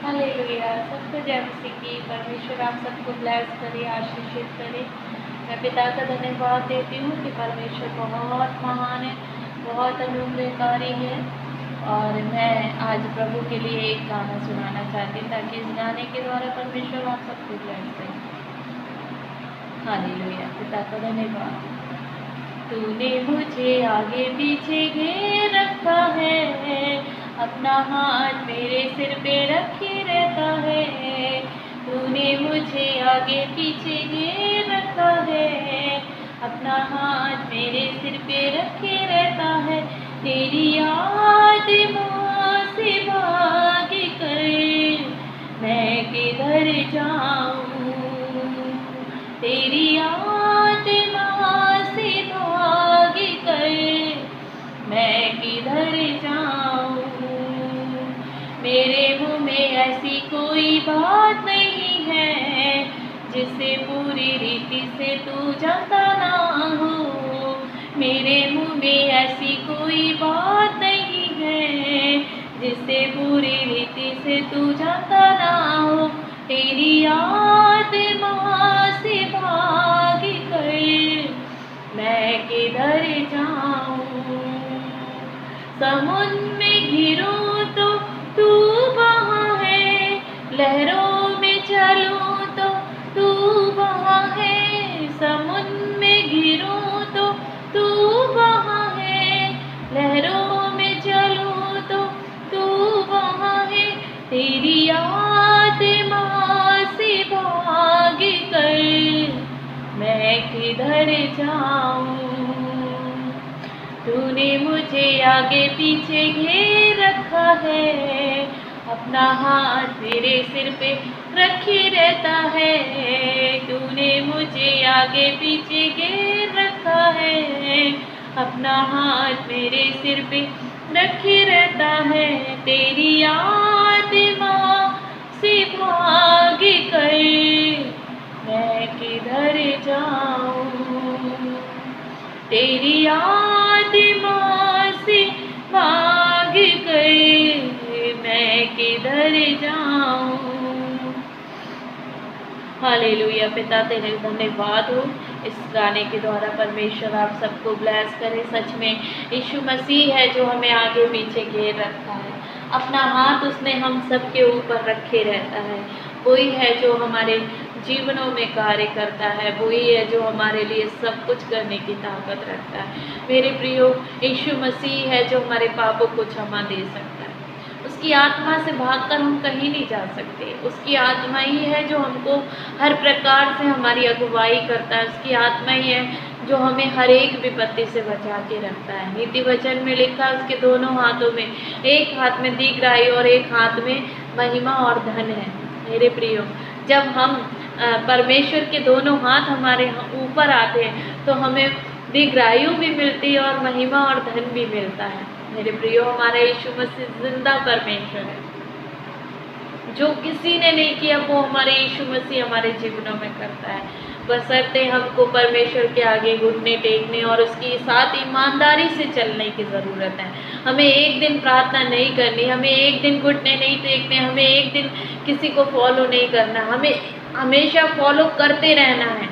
Hallelujah. सबको जय मसीह की। परमेश्वर आप सबको ब्लेस करे, आशीषित करे। मैं पिता का धन्यवाद देती हूँ कि परमेश्वर बहुत महान है, बहुत अनुग्रहकारी है। और मैं आज प्रभु के लिए एक गाना सुनाना चाहती हूँ ताकि इस गाने के द्वारा परमेश्वर आप सबको ब्लेस करे। हालेलुया। पिता का धन्यवाद। तूने मुझे आगे पीछे घेर रखा है, अपना हाथ मेरे सिर पे रखे रहता है। तूने मुझे आगे पीछे घेर रखा है, अपना हाथ मेरे सिर पे रखे रहता है। तेरी याद माँ से भाग कर मैं किधर जाऊँ, तेरी याद माँ से भाग कर मैं किधर जाऊँ। मेरे मुँह में ऐसी कोई बात नहीं है जिसे पूरी रीति से तू जानता ना हो। मेरे मुँह में ऐसी कोई बात नहीं है जिसे पूरी रीति से तू जानता ना हो। तेरी याद माँ से भाग कर मैं किधर जाऊँ। समुद्र में घिरूँ तो तू वहाँ है, लहरों में चलूँ तो तू वहाँ है। समुद्र में घिरूँ तो तू वहाँ है, लहरों में चलूँ तो तू वहाँ है। तेरी याद माँ से भाग कर मैं किधर जाऊँ। तूने मुझे आगे पीछे घेर रखा है, अपना हाथ मेरे सिर पे रखे रहता है। तूने मुझे आगे पीछे घेर रखा है, अपना हाथ मेरे सिर पे रखे रहता है। तेरी याद माँ से भाग कर मैं किधर जाऊँ। तेरी याद माँ से भाग कर मैं किधर जाऊँ। हालेलुया। पिता तेरे धन्यवाद हो इस गाने के द्वारा परमेश्वर आप सबको ब्लेस करे। सच में यीशु मसीह है जो हमें आगे पीछे घेर रखा है, अपना हाथ उसने हम सब के ऊपर रखे रहता है। वही है जो हमारे जीवनों में कार्य करता है, वही है जो हमारे लिए सब कुछ करने की ताकत रखता है। मेरे प्रियो, यीशु मसीह है जो हमारे पापों को क्षमा दे सकता है। उसकी आत्मा से भागकर हम कहीं नहीं जा सकते। उसकी आत्मा ही है जो हमको हर प्रकार से हमारी अगुवाई करता है। उसकी आत्मा ही है जो हमें हर एक विपत्ति से बचा के रखता है। नीति वचन में लिखा उसके दोनों हाथों में, एक हाथ में दीर्घायु और एक हाथ में महिमा और धन है। मेरे प्रियो, जब हम परमेश्वर के दोनों हाथ हमारे ऊपर आते हैं तो हमें दीर्घायु भी मिलती है और महिमा और धन भी मिलता है। मेरे प्रियो, हमारा यीशु मसीह जिंदा परमेश्वर है। जो किसी ने नहीं किया वो हमारे यीशु मसीह हमारे जीवनों में करता है। बशर्ते हमको परमेश्वर के आगे घुटने टेकने और उसके साथ ईमानदारी से चलने की ज़रूरत है। हमें एक दिन प्रार्थना नहीं करनी, हमें एक दिन घुटने नहीं टेकने, हमें एक दिन किसी को फॉलो नहीं करना, हमें हमेशा फॉलो करते रहना है।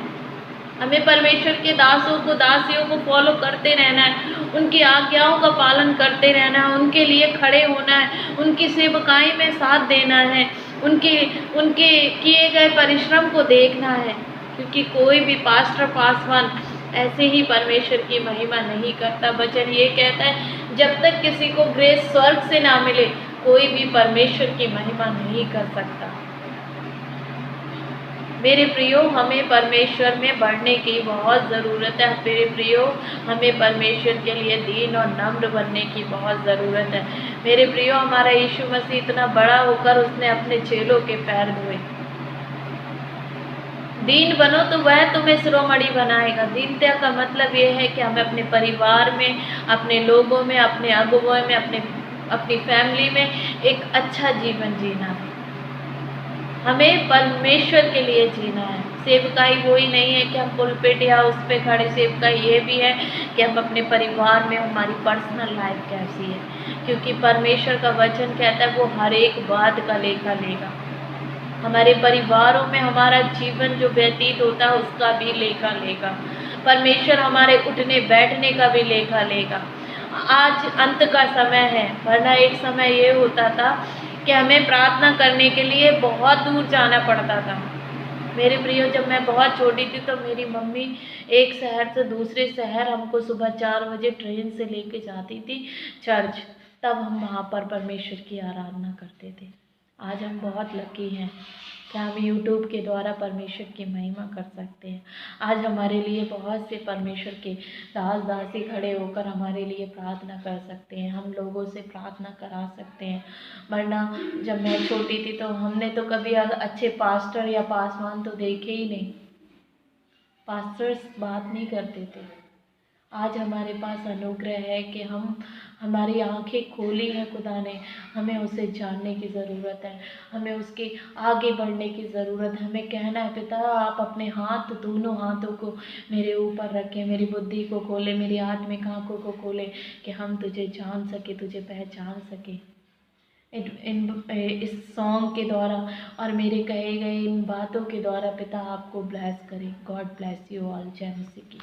हमें परमेश्वर के दासों को, दासियों को फॉलो करते रहना है, उनकी आज्ञाओं का पालन करते रहना है, उनके लिए खड़े होना है, उनकी सेवकाई में साथ देना है, उनके किए गए परिश्रम को देखना है। क्योंकि कोई भी पास्टर पासवान ऐसे ही परमेश्वर की महिमा नहीं करता। वचन ये कहता है जब तक किसी को ग्रेस स्वर्ग से ना मिले कोई भी परमेश्वर की महिमा नहीं कर सकता। मेरे प्रियो, हमें परमेश्वर में बढ़ने की बहुत ज़रूरत है। मेरे प्रियो, हमें परमेश्वर के लिए दीन और नम्र बनने की बहुत ज़रूरत है। मेरे प्रियो, हमारा यीशु मसीह इतना बड़ा होकर उसने अपने चेलों के पैर धोए। दीन बनो तो वह तुम्हें शिरोमणि बनाएगा। दीनता का मतलब ये है कि हमें अपने परिवार में, अपने लोगों में, अपने अगुवों में, अपनी फैमिली में एक अच्छा जीवन जीना है। हमें परमेश्वर के लिए जीना है। सेवकाई वही नहीं है कि हम पुलपिट या उस पे खड़े, सेवकाई ये भी है कि हम अपने परिवार में, हमारी पर्सनल लाइफ कैसी है, क्योंकि परमेश्वर का वचन कहता है वो हर एक बात का लेखा लेगा। हमारे परिवारों में हमारा जीवन जो व्यतीत होता है उसका भी लेखा लेगा। परमेश्वर हमारे उठने बैठने का भी लेखा लेगा। आज अंत का समय है, वरना एक समय ये होता था कि हमें प्रार्थना करने के लिए बहुत दूर जाना पड़ता था। मेरे प्रियो, जब मैं बहुत छोटी थी तो मेरी मम्मी एक शहर से दूसरे शहर हमको सुबह 4 बजे ट्रेन से लेके जाती थी चर्च, तब हम वहाँ पर परमेश्वर की आराधना करते थे। आज हम बहुत लकी हैं कि हम यूट्यूब के द्वारा परमेश्वर की महिमा कर सकते हैं। आज हमारे लिए बहुत से परमेश्वर के दास दासी खड़े होकर हमारे लिए प्रार्थना कर सकते हैं, हम लोगों से प्रार्थना करा सकते हैं। वरना जब मैं छोटी थी तो हमने तो कभी अच्छे पास्टर या पासवान तो देखे ही नहीं, पास्टर्स बात नहीं करते थे। आज हमारे पास अनुग्रह है कि हमारी आंखें खोली हैं खुदा ने, हमें उसे जानने की ज़रूरत है, हमें उसके आगे बढ़ने की ज़रूरत है। हमें कहना है, पिता आप अपने हाथ, दोनों हाथों को मेरे ऊपर रखें, मेरी बुद्धि को खोले, मेरी आत्मिक आँखों को खोले कि हम तुझे जान सके, तुझे पहचान सके। इस सॉन्ग के द्वारा और मेरे कहे गए इन बातों के द्वारा पिता आपको ब्लेस करे। God bless you all. जय मसीह की।